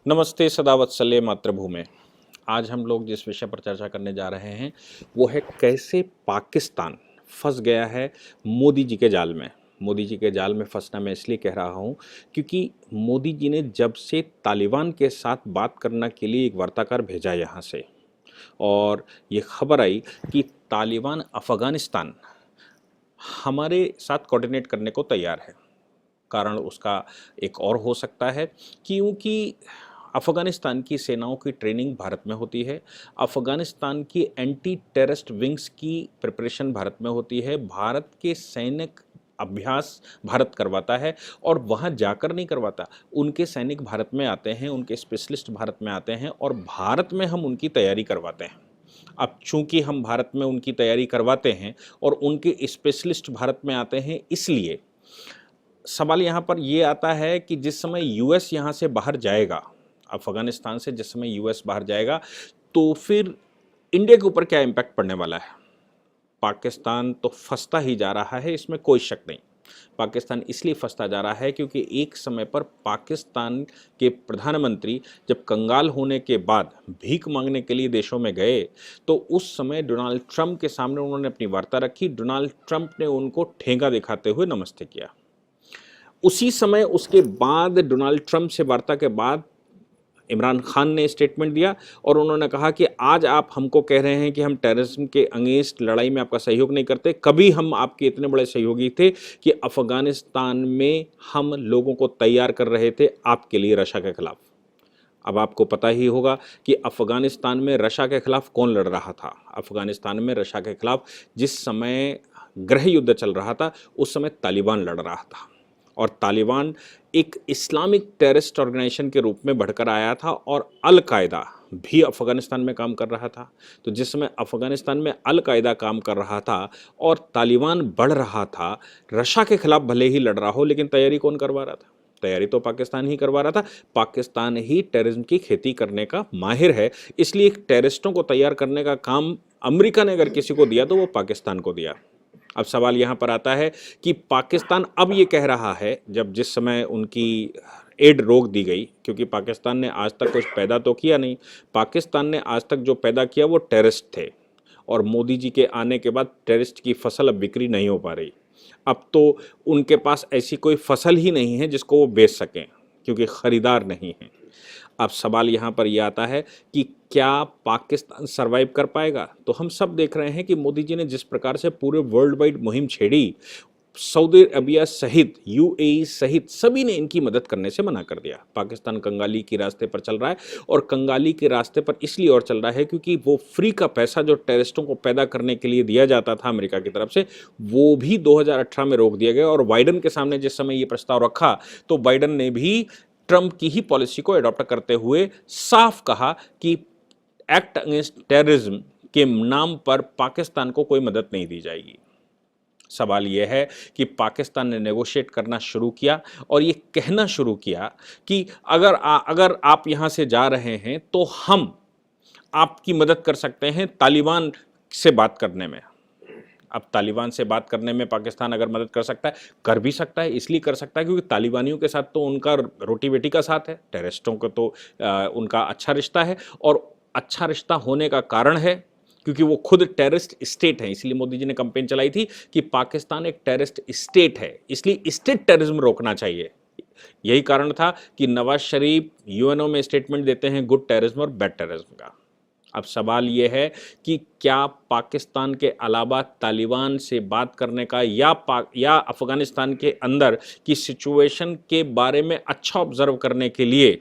नमस्ते सदावत्सल्य मातृभूमि। आज हम लोग जिस विषय पर चर्चा करने जा रहे हैं वो है कैसे पाकिस्तान फंस गया है मोदी जी के जाल में। मोदी जी के जाल में फंसना मैं इसलिए कह रहा हूँ क्योंकि मोदी जी ने जब से तालिबान के साथ बात करने के लिए एक वार्ताकार भेजा यहाँ से और ये खबर आई कि तालिबान अफ़गानिस्तान हमारे साथ कोऑर्डिनेट करने को तैयार है। कारण उसका एक और हो सकता है क्योंकि अफ़गानिस्तान की सेनाओं की ट्रेनिंग भारत में होती है। अफ़गानिस्तान की एंटी टेररिस्ट विंग्स की प्रिपरेशन भारत में होती है। भारत के सैनिक अभ्यास भारत करवाता है और वहाँ जाकर नहीं करवाता, उनके सैनिक भारत में आते हैं, उनके स्पेशलिस्ट भारत में आते हैं और भारत में हम उनकी तैयारी करवाते हैं। अब चूंकि हम भारत में उनकी तैयारी करवाते हैं और उनके स्पेशलिस्ट भारत में आते हैं, इसलिए सवाल यहाँ पर ये आता है कि जिस समय यूएस यहाँ से बाहर जाएगा, अफगानिस्तान से जिस समय यूएस बाहर जाएगा, तो फिर इंडिया के ऊपर क्या इम्पैक्ट पड़ने वाला है। पाकिस्तान तो फंसता ही जा रहा है, इसमें कोई शक नहीं। पाकिस्तान इसलिए फंसता जा रहा है क्योंकि एक समय पर पाकिस्तान के प्रधानमंत्री जब कंगाल होने के बाद भीख मांगने के लिए देशों में गए तो उस समय डोनाल्ड ट्रंप के सामने उन्होंने अपनी वार्ता रखी। डोनाल्ड ट्रंप ने उनको ठेंगा दिखाते हुए नमस्ते किया। उसी समय उसके बाद डोनाल्ड ट्रंप से वार्ता के बाद इमरान खान ने स्टेटमेंट दिया और उन्होंने कहा कि आज आप हमको कह रहे हैं कि हम टेररिज्म के अगेंस्ट लड़ाई में आपका सहयोग नहीं करते, कभी हम आपके इतने बड़े सहयोगी थे कि अफगानिस्तान में हम लोगों को तैयार कर रहे थे आपके लिए रशिया के खिलाफ। अब आपको पता ही होगा कि अफगानिस्तान में रशिया के खिलाफ कौन लड़ रहा था। अफगानिस्तान में रशिया के खिलाफ जिस समय गृह युद्ध चल रहा था उस समय तालिबान लड़ रहा था और तालिबान एक इस्लामिक टेररिस्ट ऑर्गेनाइजेशन के रूप में बढ़कर आया था और अल कायदा भी अफ़गानिस्तान में काम कर रहा था। तो जिस समय अफ़गानिस्तान में अल कायदा काम कर रहा था और तालिबान बढ़ रहा था, रशिया के खिलाफ भले ही लड़ रहा हो, लेकिन तैयारी कौन करवा रहा था? तैयारी तो पाकिस्तान ही करवा रहा था। पाकिस्तान ही टेररिज्म की खेती करने का माहिर है, इसलिए टेररिस्टों को तैयार करने का काम अमेरिका ने अगर किसी को दिया तो वो पाकिस्तान को दिया। अब सवाल यहाँ पर आता है कि पाकिस्तान अब ये कह रहा है, जब जिस समय उनकी एड रोक दी गई, क्योंकि पाकिस्तान ने आज तक कुछ पैदा तो किया नहीं, पाकिस्तान ने आज तक जो पैदा किया वो टेररिस्ट थे और मोदी जी के आने के बाद टेररिस्ट की फसल अब बिक्री नहीं हो पा रही। अब तो उनके पास ऐसी कोई फसल ही नहीं है जिसको वो बेच सकें क्योंकि ख़रीदार नहीं है। अब सवाल यहाँ पर यह आता है कि क्या पाकिस्तान सरवाइव कर पाएगा। तो हम सब देख रहे हैं कि मोदी जी ने जिस प्रकार से पूरे वर्ल्ड वाइड मुहिम छेड़ी, सऊदी अरबिया सहित यूएई सहित सभी ने इनकी मदद करने से मना कर दिया। पाकिस्तान कंगाली के रास्ते पर चल रहा है और कंगाली के रास्ते पर इसलिए और चल रहा है क्योंकि वो फ्री का पैसा जो टेररिस्टों को पैदा करने के लिए दिया जाता था अमेरिका की तरफ से, वो भी 2018 में रोक दिया गया। और बाइडन के सामने जिस समय ये प्रस्ताव रखा तो बाइडन ने भी ट्रंप की ही पॉलिसी को एडॉप्ट करते हुए साफ कहा कि एक्ट अगेंस्ट टेररिज्म के नाम पर पाकिस्तान को कोई मदद नहीं दी जाएगी। सवाल यह है कि पाकिस्तान ने नेगोशिएट करना शुरू किया और ये कहना शुरू किया कि अगर आप यहाँ से जा रहे हैं तो हम आपकी मदद कर सकते हैं तालिबान से बात करने में। अब तालिबान से बात करने में पाकिस्तान अगर मदद कर सकता है, कर भी सकता है। इसलिए कर सकता है क्योंकि तालिबानियों के साथ तो उनका रोटी बेटी का साथ है, टेररिस्टों को तो उनका अच्छा रिश्ता है। और अच्छा रिश्ता होने का कारण है क्योंकि वो खुद टेररिस्ट स्टेट है। इसलिए मोदी जी ने कैंपेन चलाई थी कि पाकिस्तान एक टेररिस्ट स्टेट है, इसलिए स्टेट टेररिज्म रोकना चाहिए। यही कारण था कि नवाज शरीफ यूएनओ में स्टेटमेंट देते हैं गुड टेररिज्म और बैड टेररिज्म का। अब सवाल ये है कि क्या पाकिस्तान के अलावा तालिबान से बात करने का या अफगानिस्तान के अंदर की सिचुएशन के बारे में अच्छा ऑब्जर्व करने के लिए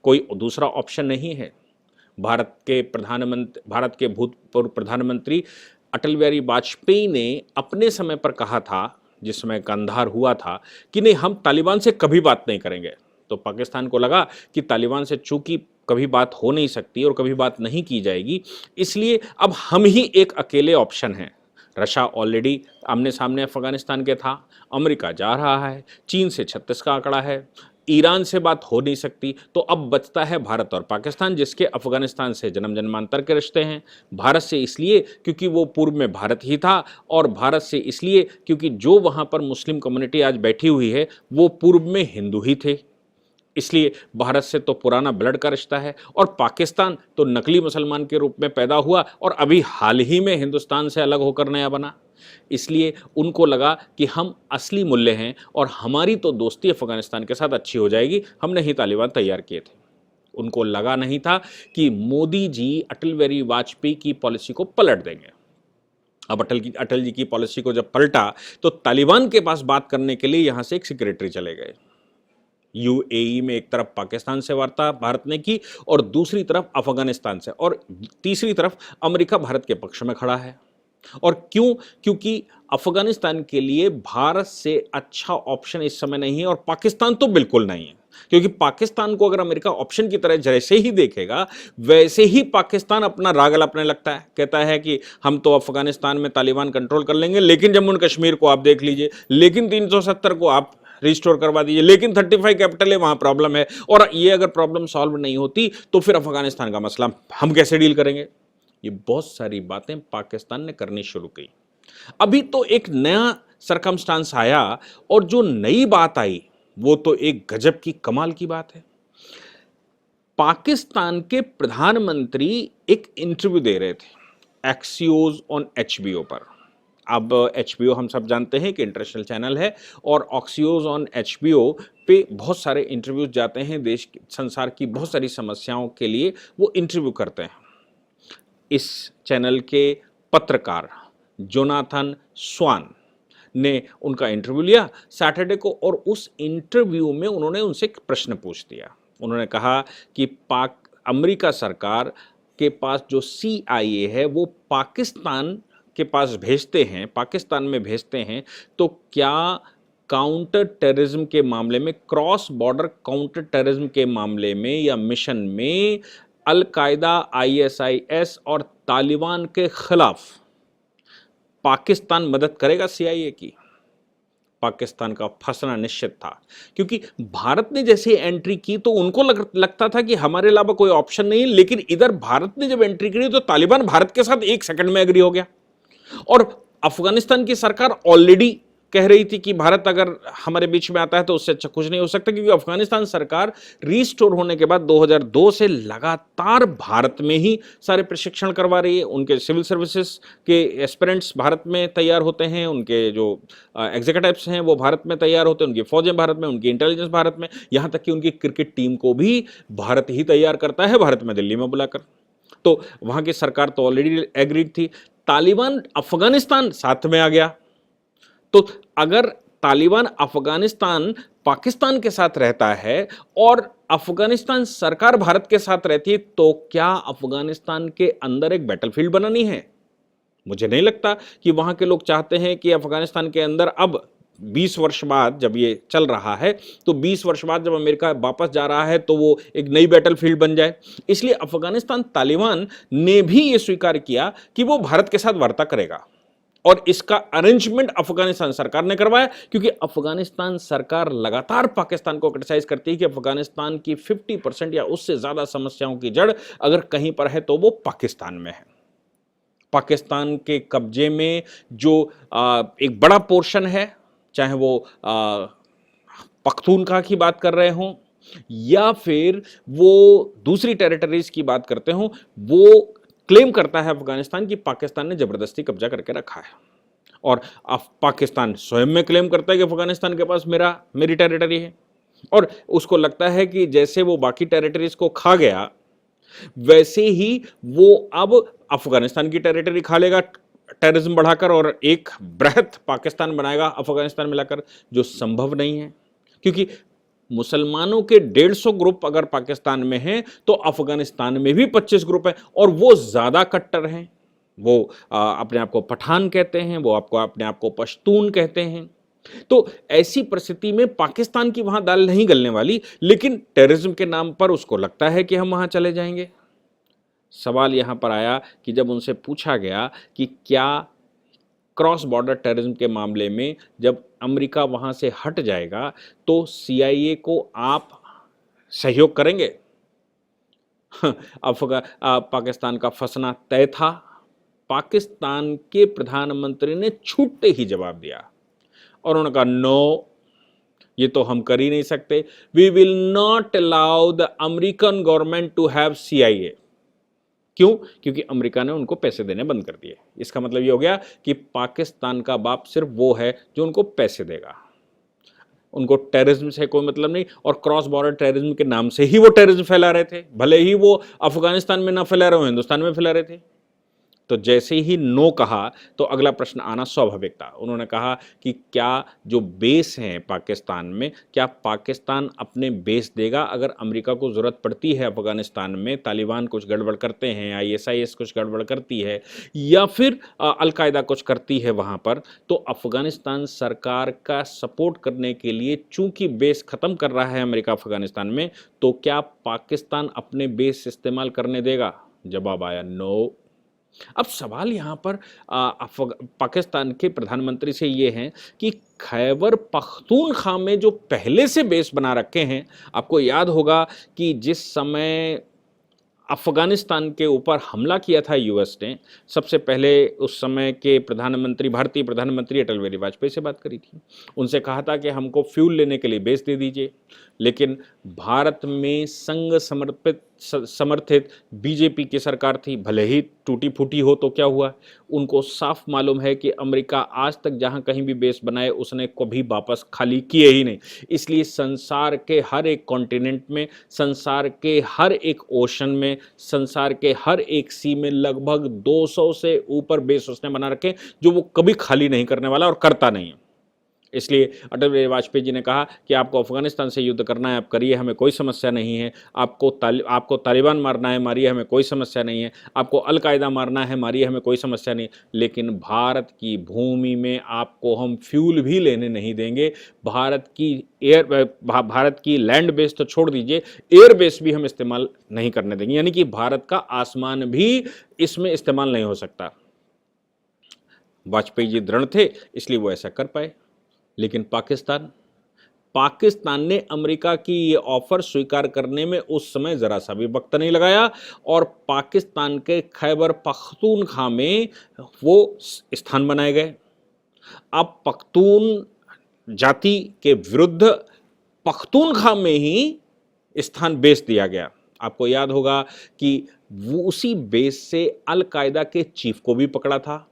कोई दूसरा ऑप्शन नहीं है। भारत के भूतपूर्व प्रधानमंत्री अटल बिहारी वाजपेयी ने अपने समय पर कहा था, जिस समय कंधार हुआ था, कि नहीं हम तालिबान से कभी बात नहीं करेंगे। तो पाकिस्तान को लगा कि तालिबान से चूंकि कभी बात हो नहीं सकती और कभी बात नहीं की जाएगी, इसलिए अब हम ही एक अकेले ऑप्शन हैं। रशिया ऑलरेडी आमने सामने अफगानिस्तान के था, अमेरिका जा रहा है, चीन से 36 का आंकड़ा है, ईरान से बात हो नहीं सकती, तो अब बचता है भारत और पाकिस्तान, जिसके अफगानिस्तान से जन्म जन्मांतर के रिश्ते हैं। भारत से इसलिए क्योंकि वो पूर्व में भारत ही था और भारत से इसलिए क्योंकि जो वहाँ पर मुस्लिम कम्युनिटी आज बैठी हुई है वो पूर्व में हिंदू ही थे। इसलिए भारत से तो पुराना ब्लड का रिश्ता है और पाकिस्तान तो नकली मुसलमान के रूप में पैदा हुआ और अभी हाल ही में हिंदुस्तान से अलग होकर नया बना। इसलिए उनको लगा कि हम असली मूल्य हैं और हमारी तो दोस्ती अफगानिस्तान के साथ अच्छी हो जाएगी, हमने ही तालिबान तैयार किए थे। उनको लगा नहीं था कि मोदी जी अटल बिहारी वाजपेयी की पॉलिसी को पलट देंगे। अब अटल जी की पॉलिसी को जब पलटा तो तालिबान के पास बात करने के लिए यहां से एक सेक्रेटरी चले गए। यूएई में एक तरफ पाकिस्तान से वार्ता भारत ने की और दूसरी तरफ अफगानिस्तान से, और तीसरी तरफ अमेरिका भारत के पक्ष में खड़ा है। और क्यों? क्योंकि अफगानिस्तान के लिए भारत से अच्छा ऑप्शन इस समय नहीं है और पाकिस्तान तो बिल्कुल नहीं है, क्योंकि पाकिस्तान को अगर अमेरिका ऑप्शन की तरह जैसे ही देखेगा वैसे ही पाकिस्तान अपना राग अलापने लगता है। कहता है कि हम तो अफगानिस्तान में तालिबान कंट्रोल कर लेंगे, लेकिन जम्मू एंड कश्मीर को आप देख लीजिए, लेकिन 370 को आप रिस्टोर करवा दीजिए, लेकिन 35 कैपिटल है वहां प्रॉब्लम है, और ये अगर प्रॉब्लम सॉल्व नहीं होती तो फिर अफगानिस्तान का मसला हम कैसे डील करेंगे। ये बहुत सारी बातें पाकिस्तान ने करनी शुरू की। अभी तो एक नया सरकमस्टांस आया और जो नई बात आई वो तो एक गजब की कमाल की बात है। पाकिस्तान के प्रधानमंत्री एक इंटरव्यू दे रहे थे एक्सियोज ऑन एचबीओ पर। अब एचबीओ हम सब जानते हैं कि इंटरनेशनल चैनल है और ऑक्सियोज ऑन एचबीओ पे बहुत सारे इंटरव्यूज जाते हैं, देश संसार की बहुत सारी समस्याओं के लिए वो इंटरव्यू करते हैं। इस चैनल के पत्रकार जोनाथन स्वान ने उनका इंटरव्यू लिया सैटरडे को, और उस इंटरव्यू में उन्होंने उनसे एक प्रश्न पूछ दिया। उन्होंने कहा कि अमेरिका सरकार के पास जो CIA है वो पाकिस्तान के पास भेजते हैं, पाकिस्तान में भेजते हैं, तो क्या काउंटर टेररिज्म के मामले में, क्रॉस बॉर्डर काउंटर टेररिज्म के मामले में या मिशन में अल-कायदा, ISIS और तालिबान के खिलाफ पाकिस्तान मदद करेगा CIA की? पाकिस्तान का फंसना निश्चित था, क्योंकि भारत ने जैसे एंट्री की तो उनको लगता था कि हमारे अलावा कोई ऑप्शन नहीं है, लेकिन इधर भारत ने जब एंट्री करी तो तालिबान भारत के साथ एक सेकंड में एग्री हो गया। और अफगानिस्तान की सरकार ऑलरेडी कह रही थी कि भारत अगर हमारे बीच में आता है तो उससे अच्छा कुछ नहीं हो सकता, क्योंकि अफगानिस्तान सरकार रीस्टोर होने के बाद 2002 से लगातार भारत में ही सारे प्रशिक्षण करवा रही है। उनके सिविल सर्विसेज के एस्पिरेंट्स भारत में तैयार होते हैं, उनके जो एग्जीक्यूटिव्स हैं वो भारत में तैयार होते हैं, उनकी फौजें भारत में, उनकी इंटेलिजेंस भारत में, यहाँ तक कि उनकी क्रिकेट टीम को भी भारत ही तैयार करता है, भारत में दिल्ली में बुलाकर। तो वहाँ की सरकार तो ऑलरेडी एग्रीड थी। तालिबान अफगानिस्तान साथ में आ गया, तो अगर तालिबान अफगानिस्तान पाकिस्तान के साथ रहता है और अफगानिस्तान सरकार भारत के साथ रहती है, तो क्या अफगानिस्तान के अंदर एक बैटलफील्ड बनानी है? मुझे नहीं लगता कि वहां के लोग चाहते हैं कि अफगानिस्तान के अंदर अब 20 वर्ष बाद जब ये चल रहा है, तो 20 वर्ष बाद जब अमेरिका वापस जा रहा है तो वो एक नई बैटलफील्ड बन जाए। इसलिए अफगानिस्तान तालिबान ने भी ये स्वीकार किया कि वो भारत के साथ वार्ता करेगा, और इसका अरेंजमेंट अफगानिस्तान सरकार ने करवाया, क्योंकि अफगानिस्तान सरकार लगातार पाकिस्तान को क्रिटिसाइज करती है कि अफगानिस्तान की 50% या उससे ज्यादा समस्याओं की जड़ अगर कहीं पर है तो वो पाकिस्तान में है। पाकिस्तान के कब्जे में जो एक बड़ा पोर्शन है, चाहे वो पख्तूनख्वा की बात कर रहे हों या फिर वो दूसरी टेरिटरीज की बात करते हों, वो क्लेम करता है अफगानिस्तान कि पाकिस्तान ने जबरदस्ती कब्जा करके रखा है। और पाकिस्तान स्वयं में क्लेम करता है कि अफगानिस्तान के पास मेरी टेरिटरी है, और उसको लगता है कि जैसे वो बाकी टेरिटरीज को खा गया वैसे ही वो अब अफगानिस्तान की टेरिटरी खा लेगा टेररिज्म बढ़ाकर, और एक बृहत पाकिस्तान बनाएगा अफगानिस्तान मिलाकर, जो संभव नहीं है। क्योंकि मुसलमानों के 150 ग्रुप अगर पाकिस्तान में हैं तो अफगानिस्तान में भी 25 ग्रुप हैं, और वो ज्यादा कट्टर हैं। वो अपने आप को पठान कहते हैं, वो अपने आप को पश्तून कहते हैं। तो ऐसी परिस्थिति में पाकिस्तान की वहां दाल नहीं गलने वाली, लेकिन टेररिज्म के नाम पर उसको लगता है कि हम वहां चले जाएंगे। सवाल यहां पर आया कि जब उनसे पूछा गया कि क्या क्रॉस बॉर्डर टेररिज्म के मामले में जब अमेरिका वहां से हट जाएगा तो CIA को आप सहयोग करेंगे? पाकिस्तान का फंसना तय था। पाकिस्तान के प्रधानमंत्री ने छूटते ही जवाब दिया और उन्होंने कहा नो, ये तो हम कर ही नहीं सकते। We will not allow the American government to have CIA। क्यों? क्योंकि अमेरिका ने उनको पैसे देने बंद कर दिए। इसका मतलब ये हो गया कि पाकिस्तान का बाप सिर्फ वो है जो उनको पैसे देगा, उनको टेररिज्म से कोई मतलब नहीं। और क्रॉस बॉर्डर टेररिज्म के नाम से ही वो टेररिज्म फैला रहे थे, भले ही वो अफगानिस्तान में ना फैला रहे हो, हिंदुस्तान में फैला रहे थे। तो जैसे ही नो कहा तो अगला प्रश्न आना स्वाभाविक था। उन्होंने कहा कि क्या जो बेस हैं पाकिस्तान में, क्या पाकिस्तान अपने बेस देगा अगर अमेरिका को ज़रूरत पड़ती है अफगानिस्तान में, तालिबान कुछ गड़बड़ करते हैं, ISIS कुछ गड़बड़ करती है, या फिर अलकायदा कुछ करती है वहाँ पर, तो अफगानिस्तान सरकार का सपोर्ट करने के लिए चूंकि बेस ख़त्म कर रहा है अमेरिका अफगानिस्तान में, तो क्या पाकिस्तान अपने बेस इस्तेमाल करने देगा? जवाब आया नो। अब सवाल यहाँ पर पाकिस्तान के प्रधानमंत्री से ये है कि खैबर पख्तूनख्वा में जो पहले से बेस बना रखे हैं, आपको याद होगा कि जिस समय अफगानिस्तान के ऊपर हमला किया था US ने, सबसे पहले उस समय के प्रधानमंत्री, भारतीय प्रधानमंत्री अटल बिहारी वाजपेयी से बात करी थी। उनसे कहा था कि हमको फ्यूल लेने के लिए बेस दे दीजिए, लेकिन भारत में संघ समर्थित BJP की सरकार थी, भले ही टूटी फूटी हो, तो क्या हुआ, उनको साफ मालूम है कि अमेरिका आज तक जहां कहीं भी बेस बनाए उसने कभी वापस खाली किए ही नहीं। इसलिए संसार के हर एक कॉन्टिनेंट में, संसार के हर एक ओशन में, संसार के हर एक सी में लगभग 200 से ऊपर बेस उसने बना रखे, जो वो कभी खाली नहीं करने वाला और करता नहीं है। इसलिए अटल बिहारी वाजपेयी जी ने कहा कि आपको अफगानिस्तान से युद्ध करना है, आप करिए, हमें कोई समस्या नहीं है। आपको तालिबान मारना है, मारिए, हमें कोई समस्या नहीं है। आपको अलकायदा मारना है, मारिए, हमें कोई समस्या नहीं। लेकिन भारत की भूमि में आपको हम फ्यूल भी लेने नहीं देंगे। भारत की लैंड बेस तो छोड़ दीजिए, एयर बेस भी हम इस्तेमाल नहीं करने देंगे, यानी कि भारत का आसमान भी इसमें इस्तेमाल नहीं हो सकता। वाजपेयी जी दृढ़ थे, इसलिए वो ऐसा कर पाए। लेकिन पाकिस्तान ने अमेरिका की ये ऑफर स्वीकार करने में उस समय जरा सा भी वक्त नहीं लगाया, और पाकिस्तान के खैबर पख्तूनख्वा में वो स्थान बनाए गए। अब पख्तून जाति के विरुद्ध पख्तूनख्वा में ही स्थान बेस दिया गया। आपको याद होगा कि वो उसी बेस से अलकायदा के चीफ को भी पकड़ा था।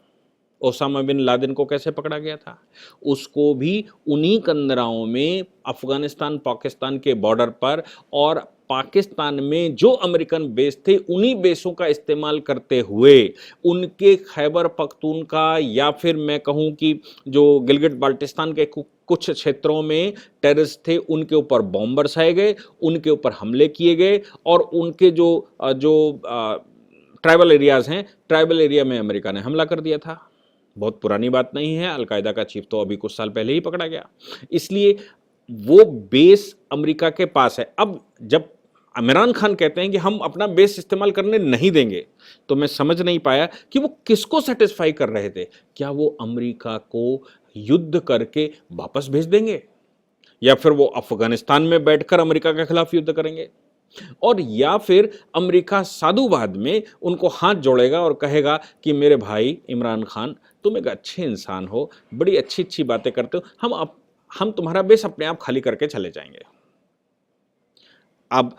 ओसामा बिन लादेन को कैसे पकड़ा गया था, उसको भी उन्हीं कंदराओं में अफगानिस्तान पाकिस्तान के बॉर्डर पर, और पाकिस्तान में जो अमेरिकन बेस थे उन्हीं बेसों का इस्तेमाल करते हुए उनके खैबर पख्तूनख्वा, या फिर मैं कहूं कि जो गिलगित बाल्टिस्तान के कुछ क्षेत्रों में टेररिस्ट थे, उनके ऊपर बॉम्ब बरसाए गए, उनके ऊपर हमले किए गए, और उनके जो ट्राइबल एरियाज हैं, ट्राइबल एरिया में अमेरिका ने हमला कर दिया था। बहुत पुरानी बात नहीं है, अलकायदा का चीफ तो अभी कुछ साल पहले ही पकड़ा गया। इसलिए वो बेस अमेरिका के पास है। अब जब इमरान खान कहते हैं कि हम अपना बेस इस्तेमाल करने नहीं देंगे, तो मैं समझ नहीं पाया कि वो किसको सेटिस्फाई कर रहे थे। क्या वो अमेरिका को युद्ध करके वापस भेज देंगे, या फिर वो अफगानिस्तान में बैठकर अमेरिका के खिलाफ युद्ध करेंगे, और या फिर अमेरिका साधुवाद में उनको हाथ जोड़ेगा और कहेगा कि मेरे भाई इमरान खान, तुम एक अच्छे इंसान हो, बड़ी अच्छी अच्छी बातें करते हो, हम तुम्हारा बेस अपने आप खाली करके चले जाएंगे। अब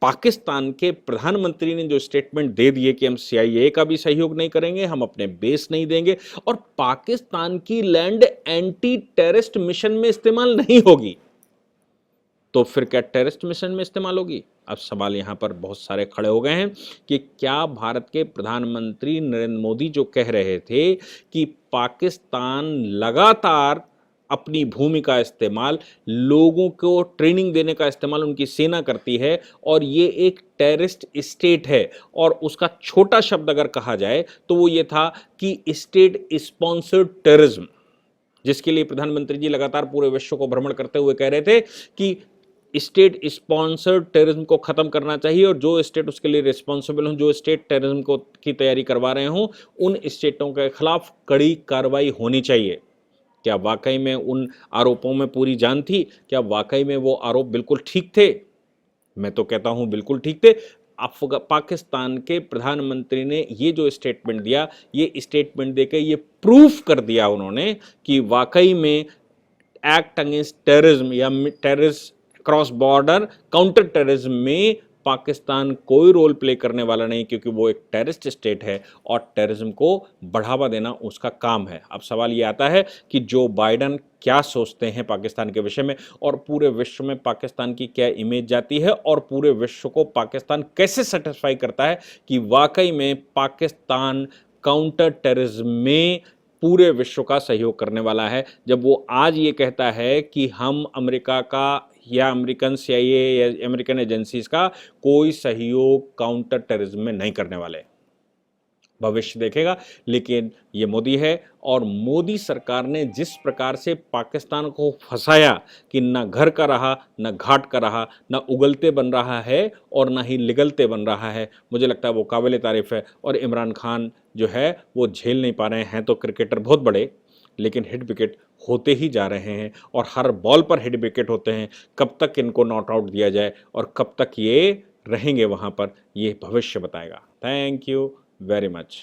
पाकिस्तान के प्रधानमंत्री ने जो स्टेटमेंट दे दिए कि हम CIA का भी सहयोग नहीं करेंगे, हम अपने बेस नहीं देंगे, और पाकिस्तान की लैंड एंटी टेररिस्ट मिशन में इस्तेमाल नहीं होगी, तो फिर क्या टेररिस्ट मिशन में इस्तेमाल होगी? अब सवाल यहाँ पर बहुत सारे खड़े हो गए हैं कि क्या भारत के प्रधानमंत्री नरेंद्र मोदी जो कह रहे थे कि पाकिस्तान लगातार अपनी भूमि का इस्तेमाल, लोगों को ट्रेनिंग देने का इस्तेमाल उनकी सेना करती है, और ये एक टेररिस्ट स्टेट है, और उसका छोटा शब्द अगर कहा जाए तो वो ये था कि स्टेट स्पॉन्सर्ड टेररिज्म, जिसके लिए प्रधानमंत्री जी लगातार पूरे विश्व को भ्रमण करते हुए कह रहे थे कि स्टेट स्पॉन्सर्ड टेररिज्म को खत्म करना चाहिए, और जो स्टेट उसके लिए रिस्पॉन्सिबल हों, जो स्टेट टेररिज्म को की तैयारी करवा रहे हों, उन स्टेटों के खिलाफ कड़ी कार्रवाई होनी चाहिए। क्या वाकई में उन आरोपों में पूरी जान थी? क्या वाकई में वो आरोप बिल्कुल ठीक थे? मैं तो कहता हूं बिल्कुल ठीक थे। पाकिस्तान के प्रधानमंत्री ने ये जो स्टेटमेंट दिया, ये स्टेटमेंट देकर ये प्रूफ कर दिया उन्होंने कि वाकई में एक्ट अगेंस्ट टेररिज्म या terrorist cross border counter terrorism में पाकिस्तान कोई रोल प्ले करने वाला नहीं, क्योंकि वो एक टेररिस्ट स्टेट है और टेररिज्म को बढ़ावा देना उसका काम है। अब सवाल ये आता है कि जो बाइडन क्या सोचते हैं पाकिस्तान के विषय में, और पूरे विश्व में पाकिस्तान की क्या इमेज जाती है, और पूरे विश्व को पाकिस्तान कैसे सेटिस्फाई करता है कि वाकई में पाकिस्तान काउंटर टेररिज्म में पूरे विश्व का सहयोग करने वाला है, जब वो आज ये कहता है कि हम अमेरिका का या अमेरिकन CIA या अमेरिकन एजेंसीज का कोई सहयोग काउंटर टेररिज्म में नहीं करने वाले। भविष्य देखेगा, लेकिन ये मोदी है, और मोदी सरकार ने जिस प्रकार से पाकिस्तान को फंसाया कि ना घर का रहा, ना घाट का रहा, ना उगलते बन रहा है और ना ही निगलते बन रहा है, मुझे लगता है वो काबिल तारीफ़ है। और इमरान खान जो है वो झेल नहीं पा रहे हैं, तो क्रिकेटर बहुत बड़े, लेकिन हिट विकेट होते ही जा रहे हैं, और हर बॉल पर हिट विकेट होते हैं। कब तक इनको नॉट आउट दिया जाए और कब तक ये रहेंगे वहाँ पर, ये भविष्य बताएगा। Thank you very much.